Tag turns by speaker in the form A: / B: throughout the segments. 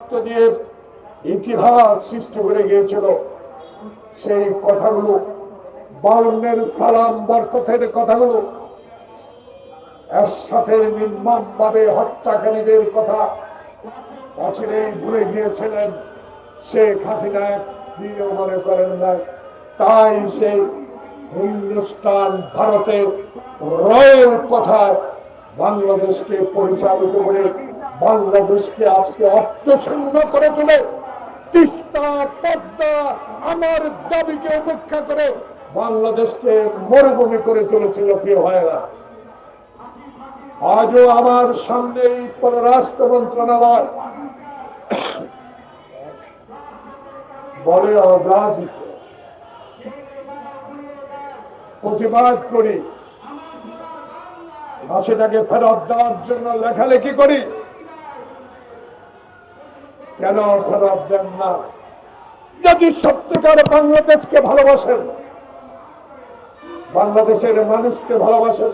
A: দিয়ে ইতিহাস সৃষ্টি করে গিয়েছিল। সেই কথাগুলো, বাউন্নের সালাম বরকতের কথাগুলো, এরশাদের নির্মমভাবে হত্যাকারীদের কথা অচিরেই ভুলে গিয়েছিলেন শেখ হাসিনা, একদিনও মনে করেন না। তাই সেই হিন্দুস্তান ভারতের রয়ের কথায় বাংলাদেশকে পরিচালিত করে বাংলাদেশকে আজকে অর্থশূন্য করে তোলে। তিস্তা পদ্মা আমার দাবিকে উপেক্ষা করে বাংলাদেশকে মরুভূমি করে তুলেছিল। প্রিয় ভাইয়েরা, আজও আমার সামনে পররাষ্ট্র মন্ত্রণালয় বলে অযাচিত প্রতিবাদ করি, হাসিনাকে ফেরত দেওয়ার জন্য লেখালেখি করি। কেন ফেরত দেন না? যদি সত্যিকার বাংলাদেশকে ভালোবাসেন, বাংলাদেশের মানুষকে ভালোবাসেন,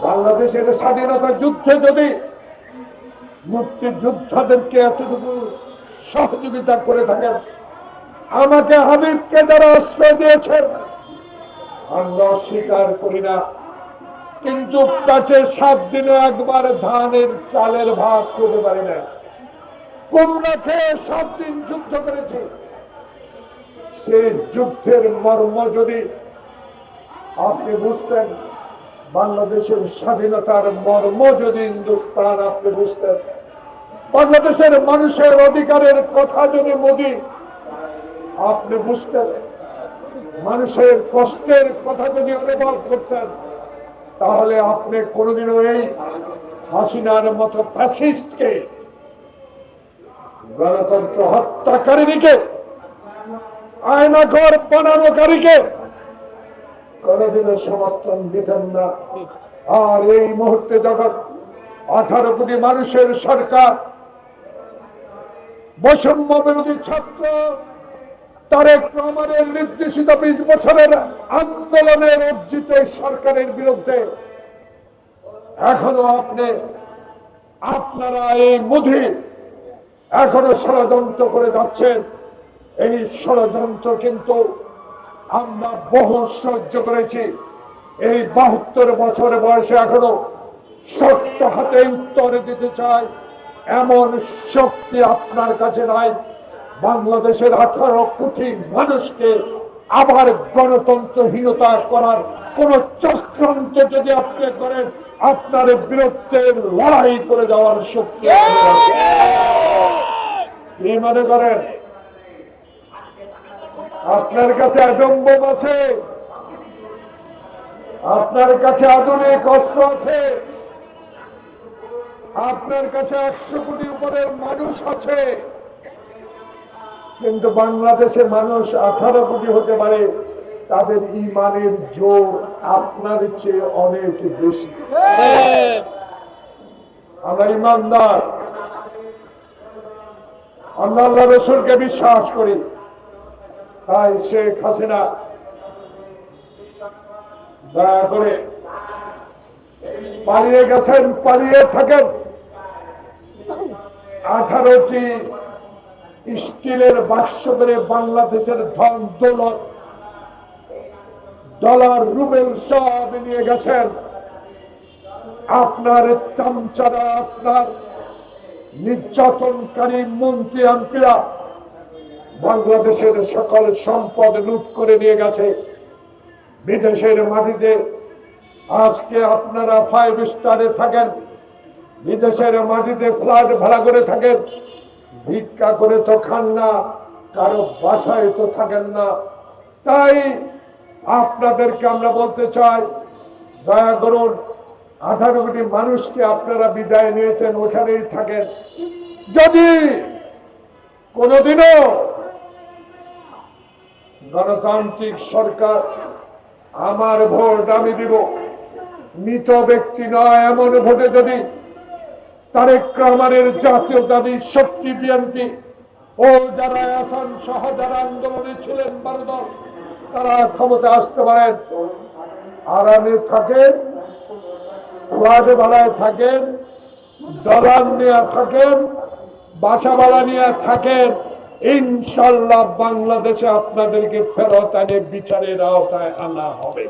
A: বাংলাদেশের স্বাধীনতা যুদ্ধে যদি মুক্তিযোদ্ধাদেরকে এতটুকু সহযোগিতা করে থাকেন, আমাকে হাবিবকে যারা আশ্রয় দিয়েছেন আমরা অস্বীকার করি না, কিন্তু পেটে 7 দিনে একবার ধানের চালের ভাত খেতে পারি না। কুমড়া খেয়ে 7 দিন যুদ্ধ করেছে। সেই যুদ্ধের মর্ম যদি আপনি বুঝতেন, বাংলাদেশের স্বাধীনতার মর্ম যদি হিন্দুস্তান আপনি বুঝতেন, বাংলাদেশের মানুষের অধিকারের কথা যদি মোদি আপনি বুঝতেন, মানুষের কষ্টের কথা যদি অনুভব করতেন, তাহলে আপনি কোনোদিনও এই হাসিনার মতো ফ্যাসিস্টকে, গণতন্ত্র হত্যাকারীকে, আয়নাঘর বানানোকারীকে কোনোদিনও সমর্থন দিতেন না। আর এই মুহূর্তে যখন 18 কোটি মানুষের সরকার, বৈষম্য বিরোধী ছাত্র তারেক রহমানের নির্দেশিত 20 বছরের আন্দোলনের অর্জিত সরকারের বিরুদ্ধে এখনো আপনারা এই মোদি এখনো ষড়যন্ত্র করে যাচ্ছেন। এই ষড়যন্ত্র কিন্তু আমরা বহু সহ্য করেছি। এই 72 বছর বয়সে এখনো শক্ত হাতে উত্তর দিতে চাই এমন শক্তি আপনার কাছে নাই। বাংলাদেশের 18 কোটি মানুষকে আবার গণতন্ত্রহীনতা করার কোন চক্রান্ত যদি আপনি করেন, আপনার বিরুদ্ধে লড়াই করে যাওয়ার শক্তি কি মনে করেন? আপনার কাছে অ্যাটম বোম আছে, আপনার কাছে আধুনিক অস্ত্র আছে, আপনার কাছে 100 কোটি উপরের মানুষ আছে, কিন্তু বাংলাদেশের মানুষ 18 কোটি হতে পারে, তাদের ইমানের জোর আপনার চেয়ে অনেক বেশি। আমরা ইমানদার, আমরা আল্লাহ রসুলকে বিশ্বাস করি। তাই শেখ হাসিনা দয়া করে পালিয়ে গেছেন, পালিয়ে থাকেন। 18টি স্টিলের বাক্স করে বাংলাদেশের ধন দৌলত, ডলার রুবেল সব নিয়ে গেছেন। আপনার চামচারা, আপনার নির্যাতনকারী মন্ত্রী এমপিরা বাংলাদেশের সকল সম্পদ লুট করে নিয়ে গেছে বিদেশের মাটিতে। আজকে আপনারা 5 স্টারে থাকেন, বিদেশের মাটিতে ফ্ল্যাট ভাড়া করে থাকেন, ভিক্ষা করে তো খান না, কারো বাসায় তো থাকেন না। তাই আপনাদেরকে আমরা বলতে চাই, দয়া করুন, 18 কোটি মানুষকে আপনারা বিদায় নিয়েছেন, ওখানেই থাকেন। যদি কোনোদিনও গণতান্ত্রিক সরকার, আমার ভোট আমি দিব, মৃত ব্যক্তি নয় এমন ভোটে যদি তারেক রহমানের জাতীয়তাবাদী শক্তি বিএনপি ও যারা আসাম সহ যারা আন্দোলনে ছিলেন 12 দল, তারা ক্ষমতা আসতে পারেন, আরামে থাকেন, ফ্ল্যাটে ভাড়ায় থাকেন, ডলার নেওয়া থাকেন, বাসা ভাড়া নিয়ে থাকেন, ইনশাল্লাহ বাংলাদেশে আপনাদেরকে ফেরত এনে বিচারের আওতায় আনা হবে।